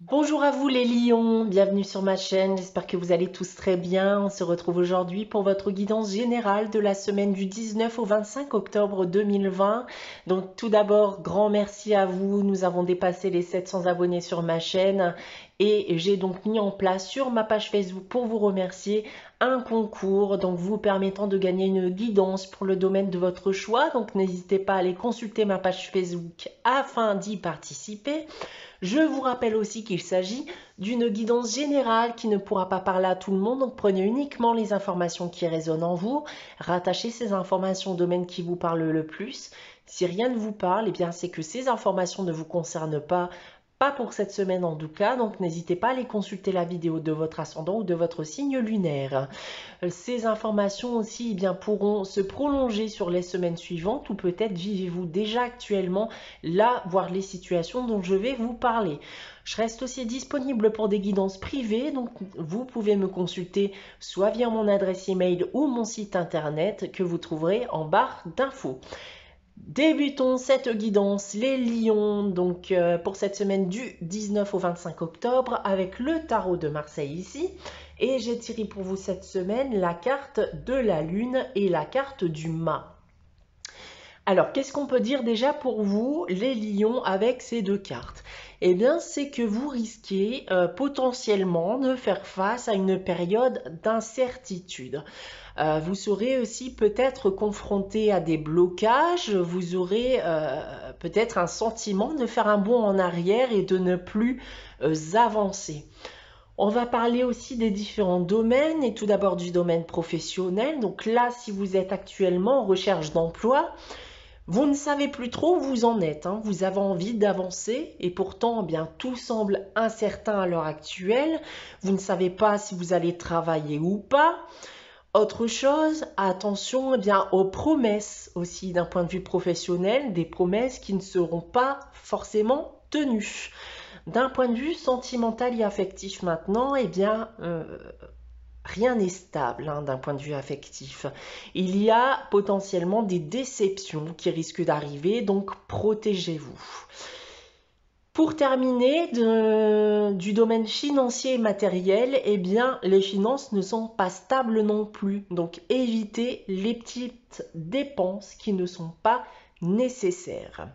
Bonjour à vous les lions, bienvenue sur ma chaîne, j'espère que vous allez tous très bien. On se retrouve aujourd'hui pour votre guidance générale de la semaine du 19 au 25 octobre 2020. Donc tout d'abord, grand merci à vous, nous avons dépassé les 700 abonnés sur ma chaîne et j'ai donc mis en place sur ma page Facebook pour vous remercier un concours donc vous permettant de gagner une guidance pour le domaine de votre choix. Donc n'hésitez pas à aller consulter ma page Facebook afin d'y participer. Je vous rappelle aussi qu'il s'agit d'une guidance générale qui ne pourra pas parler à tout le monde, donc prenez uniquement les informations qui résonnent en vous, rattachez ces informations au domaine qui vous parle le plus. Si rien ne vous parle, eh bien c'est que ces informations ne vous concernent pas pour cette semaine en tout cas, donc n'hésitez pas à aller consulter la vidéo de votre ascendant ou de votre signe lunaire. Ces informations aussi pourront se prolonger sur les semaines suivantes ou peut-être vivez-vous déjà actuellement là, voire les situations dont je vais vous parler. Je reste aussi disponible pour des guidances privées, donc vous pouvez me consulter soit via mon adresse email ou mon site internet que vous trouverez en barre d'infos. Débutons cette guidance, les lions, donc pour cette semaine du 19 au 25 octobre avec le tarot de Marseille ici. Et j'ai tiré pour vous cette semaine la carte de la lune et la carte du mât. Alors, qu'est-ce qu'on peut dire déjà pour vous, les lions, avec ces deux cartes? Eh bien, c'est que vous risquez potentiellement de faire face à une période d'incertitude. Vous serez aussi peut-être confronté à des blocages, vous aurez peut-être un sentiment de faire un bond en arrière et de ne plus avancer. On va parler aussi des différents domaines et tout d'abord du domaine professionnel. Donc là, si vous êtes actuellement en recherche d'emploi, vous ne savez plus trop où vous en êtes, hein. Vous avez envie d'avancer et pourtant, tout semble incertain à l'heure actuelle. Vous ne savez pas si vous allez travailler ou pas. Autre chose, attention aux promesses aussi d'un point de vue professionnel, des promesses qui ne seront pas forcément tenues. D'un point de vue sentimental et affectif maintenant, rien n'est stable d'un point de vue affectif. Il y a potentiellement des déceptions qui risquent d'arriver, donc protégez-vous. Pour terminer, du domaine financier et matériel, les finances ne sont pas stables non plus. Donc, évitez les petites dépenses qui ne sont pas nécessaires.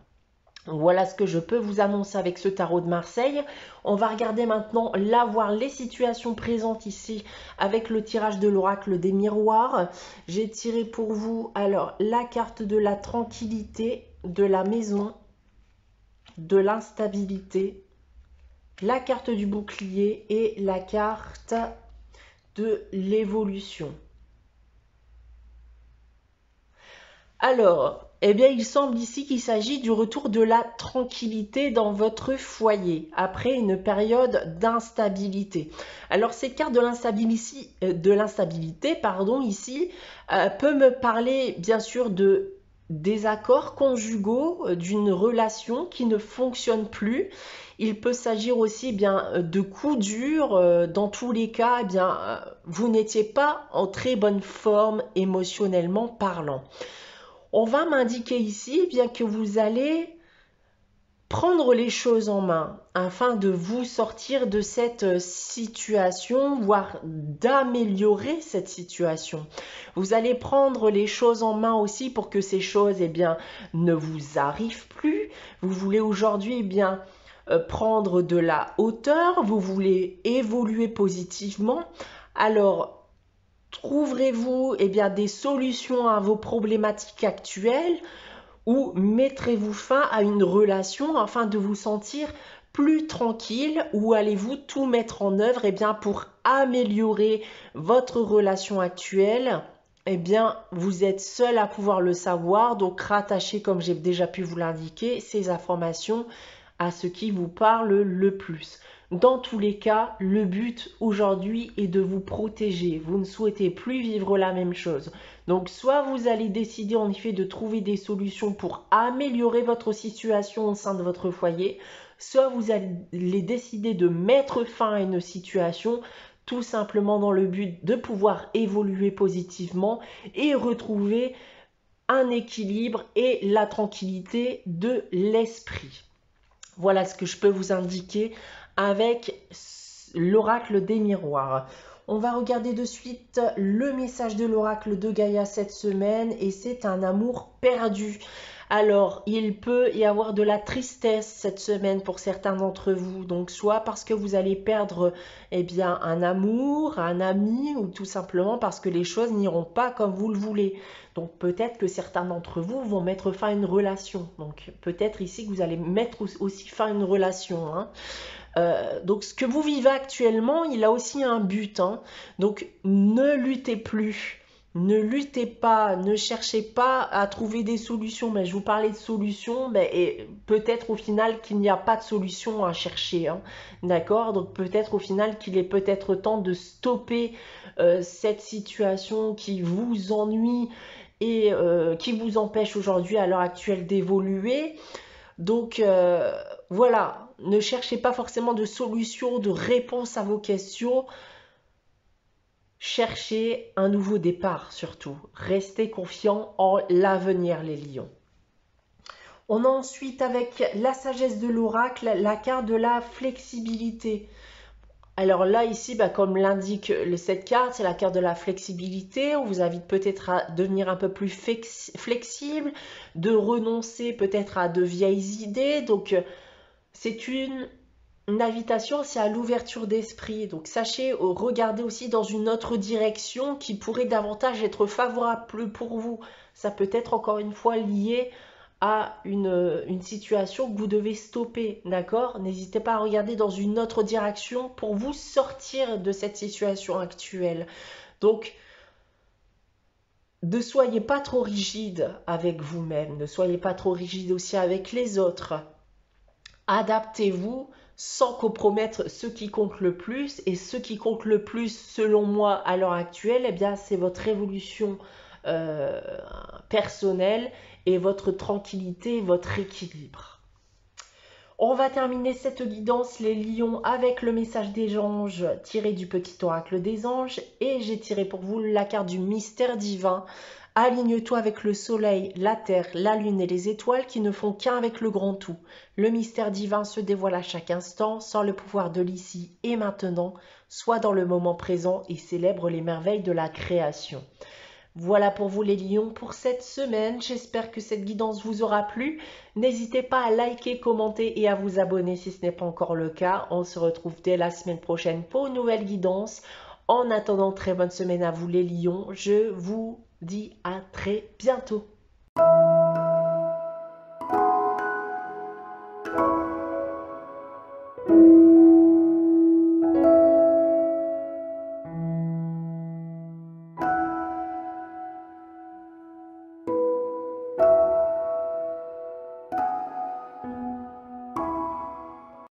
Voilà ce que je peux vous annoncer avec ce tarot de Marseille. On va regarder maintenant, là, voir les situations présentes ici avec le tirage de l'oracle des miroirs. J'ai tiré pour vous, alors, la carte de la tranquillité, de la maison, de l'instabilité, la carte du bouclier et la carte de l'évolution. Alors, il semble ici qu'il s'agit du retour de la tranquillité dans votre foyer après une période d'instabilité. Alors, cette carte de l'instabilité, ici, peut me parler bien sûr de désaccords conjugaux, d'une relation qui ne fonctionne plus. Il peut s'agir aussi de coups durs. Dans tous les cas, vous n'étiez pas en très bonne forme émotionnellement parlant. On va m'indiquer ici que vous allez prendre les choses en main afin de vous sortir de cette situation, voire d'améliorer cette situation. Vous allez prendre les choses en main aussi pour que ces choses ne vous arrivent plus. Vous voulez aujourd'hui prendre de la hauteur, vous voulez évoluer positivement. Alors, trouverez-vous des solutions à vos problématiques actuelles ou mettrez-vous fin à une relation afin de vous sentir plus tranquille ou allez-vous tout mettre en œuvre pour améliorer votre relation actuelle? Vous êtes seul à pouvoir le savoir, donc rattachez, comme j'ai déjà pu vous l'indiquer, ces informations à ce qui vous parle le plus. Dans tous les cas, le but aujourd'hui est de vous protéger. Vous ne souhaitez plus vivre la même chose. Donc, soit vous allez décider en effet de trouver des solutions pour améliorer votre situation au sein de votre foyer, soit vous allez décider de mettre fin à une situation tout simplement dans le but de pouvoir évoluer positivement et retrouver un équilibre et la tranquillité de l'esprit. Voilà ce que je peux vous indiquer avec l'oracle des miroirs. On va regarder de suite le message de l'oracle de Gaïa cette semaine et c'est un amour perdu. Alors, il peut y avoir de la tristesse cette semaine pour certains d'entre vous. Donc, soit parce que vous allez perdre bien, un amour, un ami, ou tout simplement parce que les choses n'iront pas comme vous le voulez. Donc, peut-être que certains d'entre vous vont mettre fin à une relation. Donc, peut-être ici que vous allez mettre aussi fin à une relation. Hein. Donc, ce que vous vivez actuellement, il a aussi un but. Hein. Donc, ne luttez plus. Ne luttez pas, ne cherchez pas à trouver des solutions. Mais je vous parlais de solutions, et peut-être au final qu'il n'y a pas de solution à chercher. Hein, d'accord? Donc peut-être au final qu'il est peut-être temps de stopper cette situation qui vous ennuie et qui vous empêche aujourd'hui à l'heure actuelle d'évoluer. Donc voilà, ne cherchez pas forcément de solutions, de réponses à vos questions. Cherchez un nouveau départ surtout. Restez confiants en l'avenir, les lions. On a ensuite avec la sagesse de l'oracle, la carte de la flexibilité. Alors là, ici, comme l'indique cette carte, c'est la carte de la flexibilité. On vous invite peut-être à devenir un peu plus flexible, de renoncer peut-être à de vieilles idées. Donc, c'est une invitation aussi à l'ouverture d'esprit. Donc sachez regarder aussi dans une autre direction qui pourrait davantage être favorable pour vous. Ça peut être encore une fois lié à une situation que vous devez stopper, d'accord? N'hésitez pas à regarder dans une autre direction pour vous sortir de cette situation actuelle. Donc, ne soyez pas trop rigide avec vous-même, ne soyez pas trop rigide aussi avec les autres. Adaptez-vous sans compromettre ce qui compte le plus. Et ce qui compte le plus, selon moi, à l'heure actuelle, c'est votre évolution personnelle et votre tranquillité, votre équilibre. On va terminer cette guidance, les lions, avec le message des anges tiré du petit oracle des anges. Et j'ai tiré pour vous la carte du mystère divin. Aligne-toi avec le soleil, la terre, la lune et les étoiles qui ne font qu'un avec le grand tout. Le mystère divin se dévoile à chaque instant, sans le pouvoir de l'ici et maintenant. Sois dans le moment présent et célèbre les merveilles de la création. Voilà pour vous les lions pour cette semaine. J'espère que cette guidance vous aura plu. N'hésitez pas à liker, commenter et à vous abonner si ce n'est pas encore le cas. On se retrouve dès la semaine prochaine pour une nouvelle guidance. En attendant, très bonne semaine à vous les lions. Je vous dis à très bientôt.